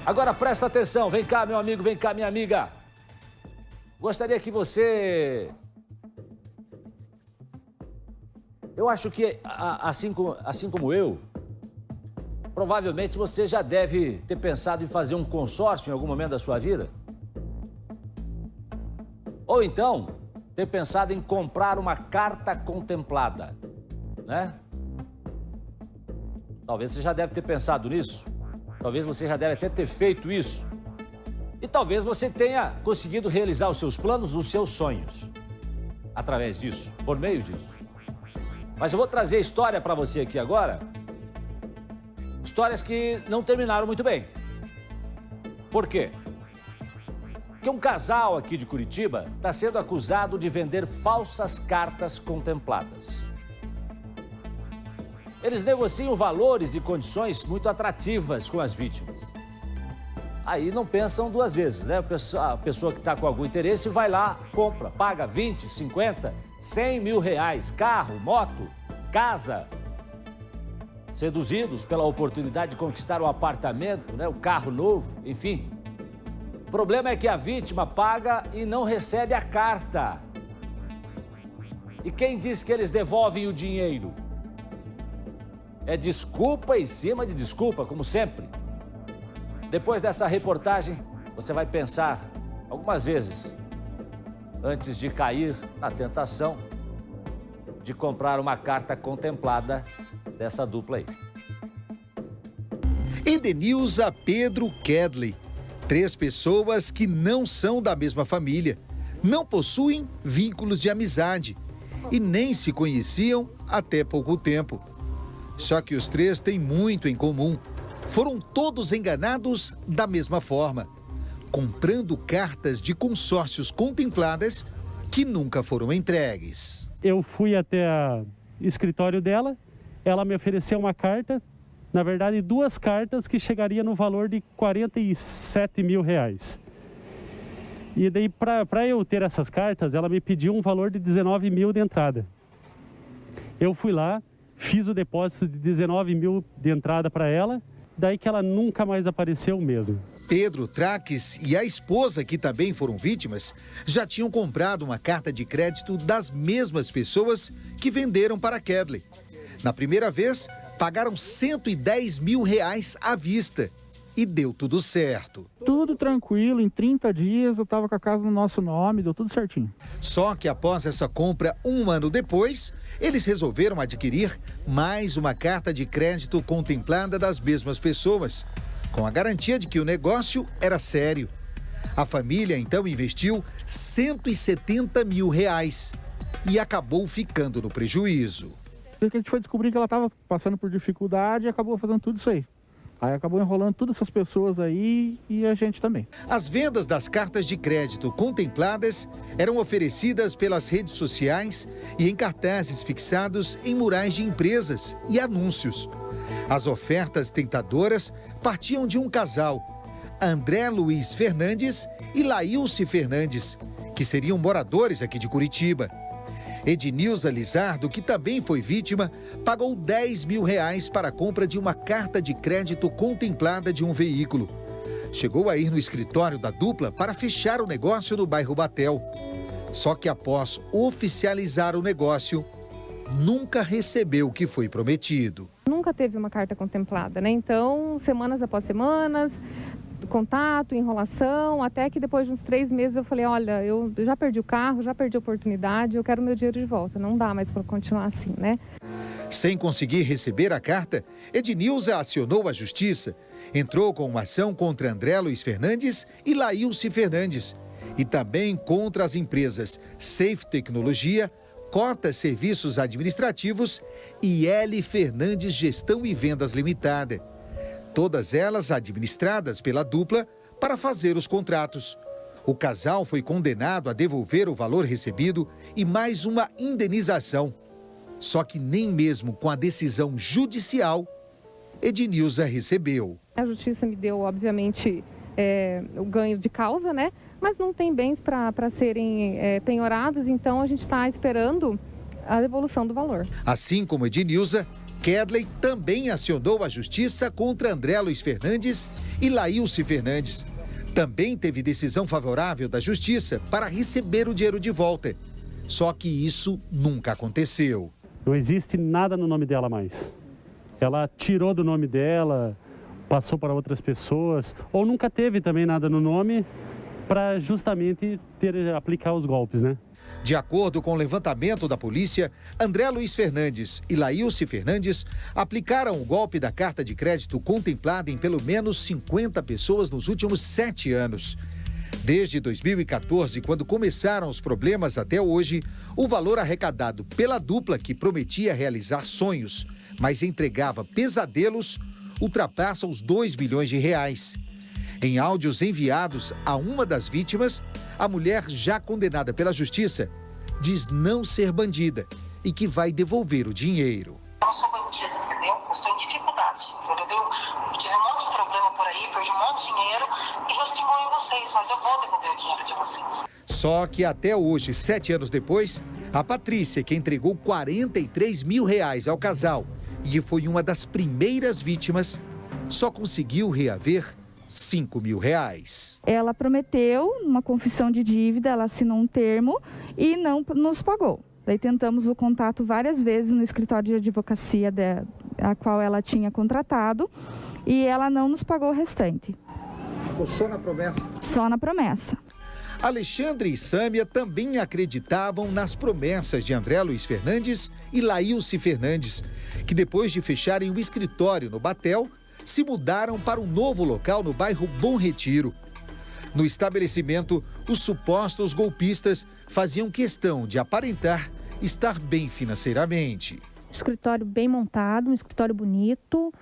Agora presta atenção, vem cá meu amigo, vem cá minha amiga. Gostaria que você... Eu acho que, assim como eu, provavelmente você já deve ter pensado em fazer um consórcio em algum momento da sua vida. Ou então, ter pensado em comprar uma carta contemplada, né? Talvez você já deve ter pensado nisso. Talvez você já deve até ter feito isso. E talvez você tenha conseguido realizar os seus planos, os seus sonhos. Através disso, por meio disso. Mas eu vou trazer história para você aqui agora. Histórias que não terminaram muito bem. Por quê? Porque um casal aqui de Curitiba está sendo acusado de vender falsas cartas contempladas. Eles negociam valores e condições muito atrativas com as vítimas. Aí não pensam duas vezes, né? A pessoa que está com algum interesse vai lá, compra, paga 20, 50, 100 mil reais, carro, moto, casa. Seduzidos pela oportunidade de conquistar um apartamento, né? O carro novo, enfim. O problema é que a vítima paga e não recebe a carta. E quem diz que eles devolvem o dinheiro? É desculpa em cima de desculpa, como sempre. Depois dessa reportagem, você vai pensar algumas vezes antes de cair na tentação de comprar uma carta contemplada dessa dupla aí. Edenilza, Pedro, Kedley. 3 pessoas que não são da mesma família, não possuem vínculos de amizade e nem se conheciam até pouco tempo. Só que os 3 têm muito em comum. Foram todos enganados da mesma forma, comprando cartas de consórcios contempladas que nunca foram entregues. Eu fui até o escritório dela, ela me ofereceu uma carta, na verdade 2 cartas que chegaria no valor de 47 mil reais. E daí, para eu ter essas cartas, ela me pediu um valor de 19 mil de entrada. Eu fui lá, fiz o depósito de 19 mil de entrada para ela, daí que ela nunca mais apareceu mesmo. Pedro Traques e a esposa, que também foram vítimas, já tinham comprado uma carta de crédito das mesmas pessoas que venderam para Kedley. Na primeira vez, pagaram 110 mil reais à vista e deu tudo certo. Tudo tranquilo, em 30 dias eu estava com a casa no nosso nome, deu tudo certinho. Só que após essa compra, 1 ano depois, eles resolveram adquirir mais uma carta de crédito contemplada das mesmas pessoas, com a garantia de que o negócio era sério. A família então investiu 170 mil reais e acabou ficando no prejuízo. A gente foi descobrir que ela estava passando por dificuldade e acabou fazendo tudo isso aí. Aí acabou enrolando todas essas pessoas aí e a gente também. As vendas das cartas de crédito contempladas eram oferecidas pelas redes sociais e em cartazes fixados em murais de empresas e anúncios. As ofertas tentadoras partiam de um casal, André Luiz Fernandes e Laílce Fernandes, que seriam moradores aqui de Curitiba. Edenilza Lizardo, que também foi vítima, pagou 10 mil reais para a compra de uma carta de crédito contemplada de um veículo. Chegou a ir no escritório da dupla para fechar o negócio no bairro Batel. Só que após oficializar o negócio, nunca recebeu o que foi prometido. Nunca teve uma carta contemplada, né? Então, semanas após semanas, contato, enrolação, até que depois de uns 3 meses eu falei, olha, eu já perdi o carro, já perdi a oportunidade, eu quero meu dinheiro de volta, não dá mais para continuar assim, né? Sem conseguir receber a carta, Edenilza acionou a justiça, entrou com uma ação contra André Luiz Fernandes e Laílce Fernandes, e também contra as empresas Safe Tecnologia, Cota Serviços Administrativos e L. Fernandes Gestão e Vendas Limitada. Todas elas administradas pela dupla para fazer os contratos. O casal foi condenado a devolver o valor recebido e mais uma indenização. Só que nem mesmo com a decisão judicial, Edenilza recebeu. A justiça me deu, obviamente, o ganho de causa, né? Mas não tem bens para serem penhorados, então a gente está esperando a devolução do valor. Assim como Ednilza, Kedley também acionou a justiça contra André Luiz Fernandes e Laílce Fernandes. Também teve decisão favorável da justiça para receber o dinheiro de volta. Só que isso nunca aconteceu. Não existe nada no nome dela mais. Ela tirou do nome dela, passou para outras pessoas, ou nunca teve também nada no nome para justamente aplicar os golpes, né? De acordo com o levantamento da polícia, André Luiz Fernandes e Laílce Fernandes aplicaram o golpe da carta de crédito contemplada em pelo menos 50 pessoas nos últimos 7 anos. Desde 2014, quando começaram os problemas até hoje, o valor arrecadado pela dupla que prometia realizar sonhos, mas entregava pesadelos, ultrapassa os 2 milhões de reais. Em áudios enviados a uma das vítimas, a mulher, já condenada pela justiça, diz não ser bandida e que vai devolver o dinheiro. Eu não sou bandida, entendeu? Eu estou em dificuldade, entendeu? Eu tive um monte de problema por aí, perdi um monte de dinheiro e já estimou em vocês, mas eu vou devolver o dinheiro de vocês. Só que até hoje, 7 anos depois, a Patrícia, que entregou 43 mil reais ao casal e foi uma das primeiras vítimas, só conseguiu reaver 5 mil reais. Ela prometeu uma confissão de dívida, ela assinou um termo e não nos pagou. Daí tentamos o contato várias vezes no escritório de advocacia a qual ela tinha contratado e ela não nos pagou o restante. Ficou só na promessa? Só na promessa. Alexandre e Sâmia também acreditavam nas promessas de André Luiz Fernandes e Laílce Fernandes, que depois de fecharem o escritório no Batel, se mudaram para um novo local no bairro Bom Retiro. No estabelecimento, os supostos golpistas faziam questão de aparentar estar bem financeiramente. Escritório bem montado, um escritório bonito,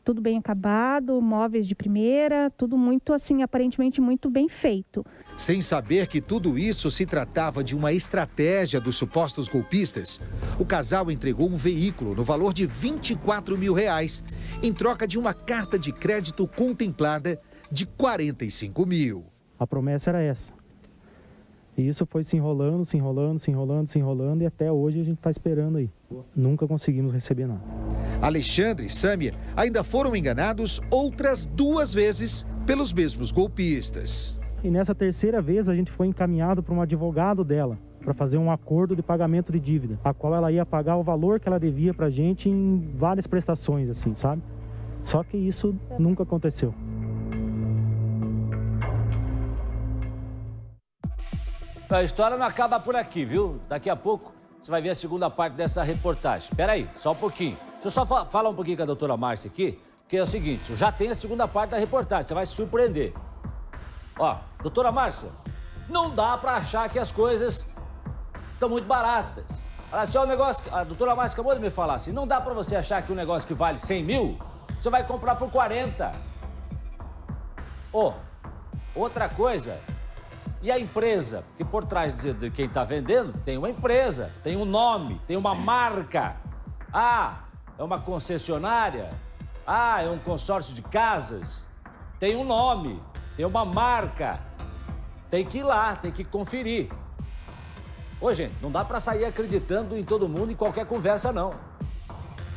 tudo bem acabado, móveis de primeira, tudo muito assim, aparentemente muito bem feito. Sem saber que tudo isso se tratava de uma estratégia dos supostos golpistas, o casal entregou um veículo no valor de 24 mil reais, em troca de uma carta de crédito contemplada de 45 mil. A promessa era essa. E isso foi se enrolando e até hoje a gente está esperando aí. Nunca conseguimos receber nada. Alexandre e Sâmia ainda foram enganados outras 2 vezes pelos mesmos golpistas. E nessa terceira vez a gente foi encaminhado para um advogado dela, para fazer um acordo de pagamento de dívida, a qual ela ia pagar o valor que ela devia para a gente em várias prestações, assim, sabe? Só que isso nunca aconteceu. A história não acaba por aqui, viu? Daqui a pouco você vai ver a segunda parte dessa reportagem. Espera aí, só um pouquinho. Deixa eu só falar um pouquinho com a doutora Márcia aqui, porque é o seguinte, eu já tenho a segunda parte da reportagem, você vai se surpreender. Ó, doutora Márcia, não dá pra achar que as coisas estão muito baratas. Olha só, o negócio, a doutora Márcia acabou de me falar assim, não dá pra você achar que um negócio que vale 100 mil, você vai comprar por 40. Outra coisa, e a empresa? Porque por trás de quem tá vendendo, tem uma empresa, tem um nome, tem uma marca. Ah, é uma concessionária. Ah, é um consórcio de casas. Tem um nome. Tem uma marca, tem que ir lá, tem que conferir. Ô, gente, não dá pra sair acreditando em todo mundo em qualquer conversa, não.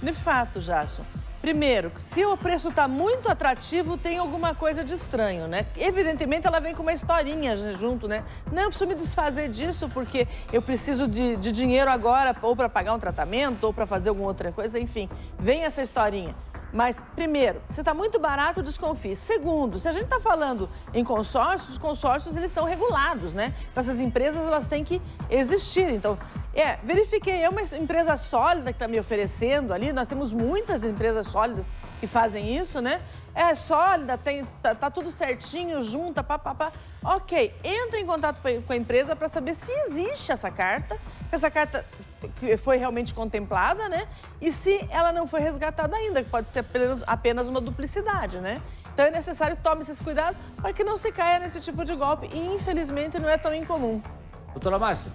De fato, Jason. Primeiro, se o preço está muito atrativo, tem alguma coisa de estranho, né? Evidentemente, ela vem com uma historinha junto, né? Não, eu preciso me desfazer disso porque eu preciso de dinheiro agora ou para pagar um tratamento ou para fazer alguma outra coisa, enfim. Vem essa historinha. Mas, primeiro, se está muito barato, desconfie. Segundo, se a gente está falando em consórcios, os consórcios, eles são regulados, né? Então, essas empresas, elas têm que existir. Então, verifiquei, é uma empresa sólida que está me oferecendo ali. Nós temos muitas empresas sólidas que fazem isso, né? É sólida, tá tudo certinho, junta, papapá. Ok, entre em contato com a empresa para saber se existe essa carta foi realmente contemplada, né? E se ela não foi resgatada ainda, que pode ser apenas uma duplicidade, né? Então é necessário que tome esses cuidados para que não se caia nesse tipo de golpe e, infelizmente, não é tão incomum. Doutora Márcia,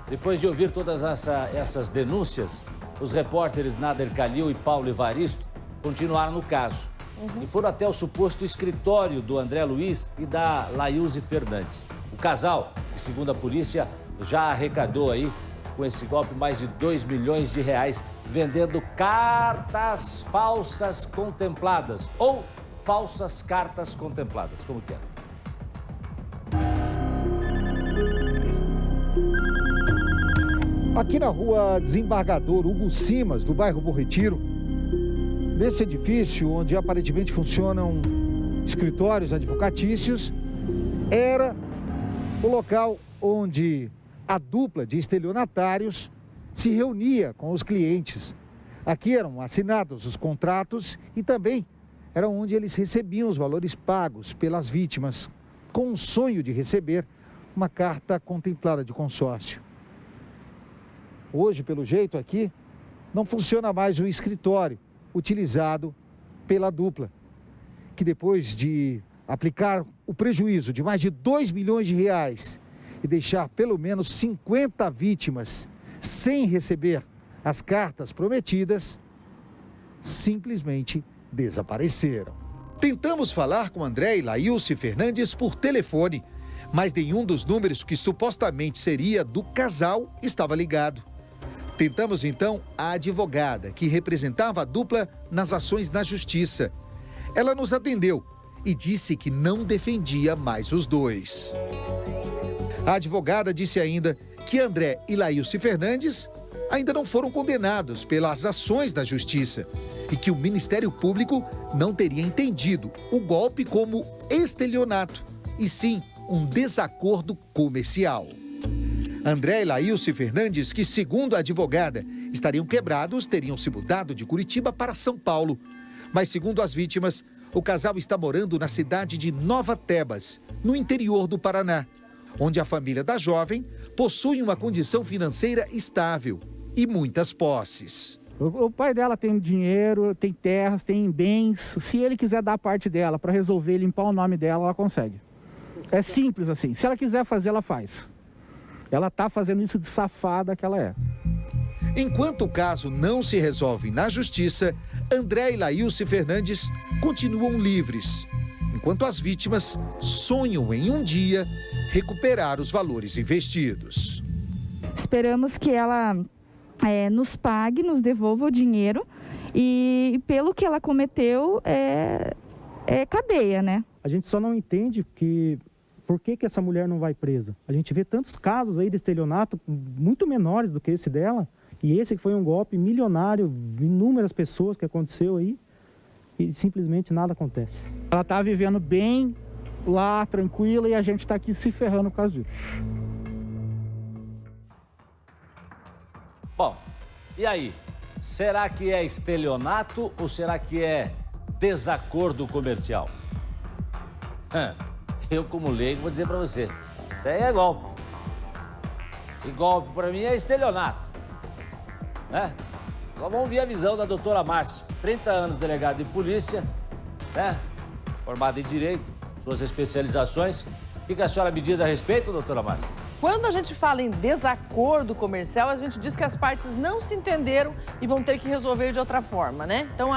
depois de ouvir todas essas denúncias, os repórteres Nader Calil e Paulo Evaristo continuaram no caso. E foram até o suposto escritório do André Luiz e da Laílce Fernandes. O casal, segundo a polícia, já arrecadou aí com esse golpe mais de 2 milhões de reais vendendo cartas falsas contempladas ou falsas cartas contempladas. Como que é? Aqui na rua Desembargador Hugo Simas, do bairro Bom Retiro, nesse edifício onde aparentemente funcionam escritórios advocatícios, era o local onde a dupla de estelionatários se reunia com os clientes. Aqui eram assinados os contratos e também era onde eles recebiam os valores pagos pelas vítimas, com o sonho de receber uma carta contemplada de consórcio. Hoje, pelo jeito aqui, não funciona mais o escritório utilizado pela dupla, que depois de aplicar o prejuízo de mais de 2 milhões de reais e deixar pelo menos 50 vítimas sem receber as cartas prometidas, simplesmente desapareceram. Tentamos falar com André e Laílce Fernandes por telefone, mas nenhum dos números que supostamente seria do casal estava ligado. Tentamos então a advogada que representava a dupla nas ações na justiça. Ela nos atendeu e disse que não defendia mais os dois. A advogada disse ainda que André e Laílce Fernandes ainda não foram condenados pelas ações da justiça e que o Ministério Público não teria entendido o golpe como estelionato, e sim um desacordo comercial. André e Laílce Fernandes, que segundo a advogada estariam quebrados, teriam se mudado de Curitiba para São Paulo. Mas segundo as vítimas, o casal está morando na cidade de Nova Tebas, no interior do Paraná, onde a família da jovem possui uma condição financeira estável e muitas posses. O pai dela tem dinheiro, tem terras, tem bens. Se ele quiser dar parte dela para resolver limpar o nome dela, ela consegue. É simples assim. Se ela quiser fazer, ela faz. Ela está fazendo isso de safada que ela é. Enquanto o caso não se resolve na justiça, André e Laílce Fernandes continuam livres, enquanto as vítimas sonham em um dia recuperar os valores investidos. Esperamos que ela nos pague, nos devolva o dinheiro e pelo que ela cometeu é cadeia, né? A gente só não entende que por que essa mulher não vai presa. A gente vê tantos casos aí de estelionato muito menores do que esse dela, e esse que foi um golpe milionário, inúmeras pessoas que aconteceu aí, e simplesmente nada acontece. Ela está vivendo bem lá, tranquila, e a gente está aqui se ferrando por causa disso. Bom, e aí? Será que é estelionato ou será que é desacordo comercial? Eu, como leigo, vou dizer pra você, isso aí é golpe. E golpe, pra mim, é estelionato. Né? Então vamos ver a visão da doutora Márcia. 30 anos delegada de polícia, né? Formada em Direito, suas especializações. O que a senhora me diz a respeito, doutora Márcia? Quando a gente fala em desacordo comercial, a gente diz que as partes não se entenderam e vão ter que resolver de outra forma, né? Então,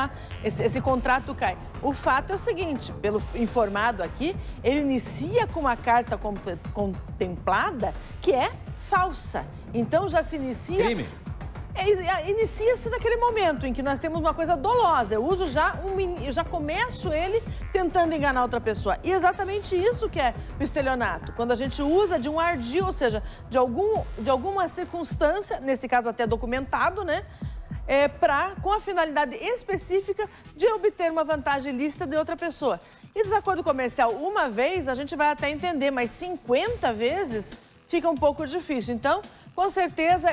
esse contrato cai. O fato é o seguinte, pelo informado aqui, ele inicia com uma carta contemplada que é falsa. Então, já se inicia... Crime. Inicia-se naquele momento em que nós temos uma coisa dolosa. Eu uso eu já começo ele tentando enganar outra pessoa. E exatamente isso que é o estelionato. Quando a gente usa de um ardil, ou seja, de alguma circunstância, nesse caso até documentado, né? Com a finalidade específica de obter uma vantagem ilícita de outra pessoa. E desacordo comercial, uma vez, a gente vai até entender, mas 50 vezes fica um pouco difícil. Então, com certeza,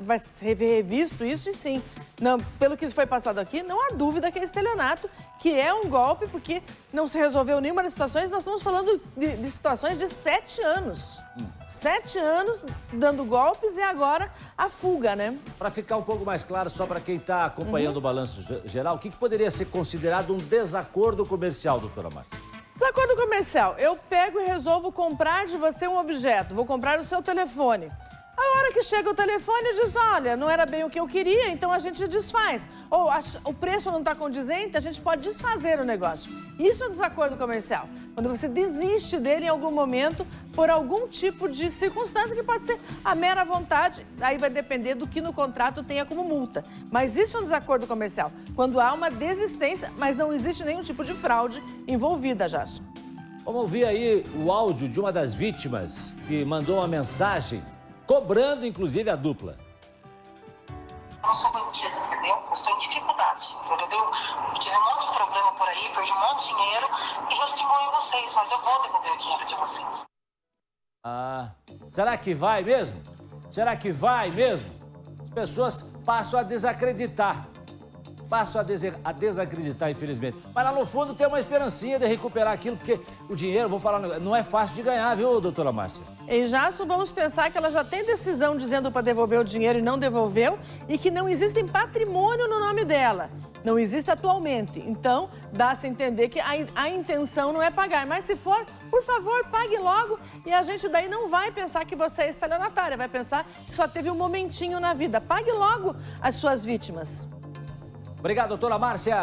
vai ser revisto isso e sim. Não, pelo que foi passado aqui, não há dúvida que é estelionato, que é um golpe, porque não se resolveu nenhuma das situações. Nós estamos falando de situações de 7 anos. 7 anos dando golpes e agora a fuga, né? Para ficar um pouco mais claro, só para quem está acompanhando o balanço geral, o que poderia ser considerado um desacordo comercial, doutora Márcia? Desacordo comercial. Eu pego e resolvo comprar de você um objeto. Vou comprar o seu telefone. A hora que chega o telefone diz, olha, não era bem o que eu queria, então a gente desfaz. Ou o preço não está condizente, a gente pode desfazer o negócio. Isso é um desacordo comercial. Quando você desiste dele em algum momento por algum tipo de circunstância que pode ser a mera vontade, aí vai depender do que no contrato tenha como multa. Mas isso é um desacordo comercial. Quando há uma desistência, mas não existe nenhum tipo de fraude envolvida, Jasso. Vamos ouvir aí o áudio de uma das vítimas que mandou uma mensagem cobrando, inclusive, a dupla. Eu não sou bandida, entendeu? Eu estou em dificuldade, entendeu? Eu tive um monte de problema por aí, perdi um monte de dinheiro e restribuo em vocês, mas eu vou devolver o dinheiro de vocês. Ah, será que vai mesmo? Será que vai mesmo? As pessoas passam a desacreditar. A desacreditar, infelizmente. Mas lá no fundo tem uma esperancinha de recuperar aquilo, porque o dinheiro, vou falar, não é fácil de ganhar, viu, doutora Márcia? Em Jasso, vamos pensar que ela já tem decisão dizendo para devolver o dinheiro e não devolveu e que não existe patrimônio no nome dela. Não existe atualmente. Então, dá-se a entender que a intenção não é pagar. Mas se for, por favor, pague logo e a gente daí não vai pensar que você é estelionatária, vai pensar que só teve um momentinho na vida. Pague logo as suas vítimas. Obrigado, doutora Márcia.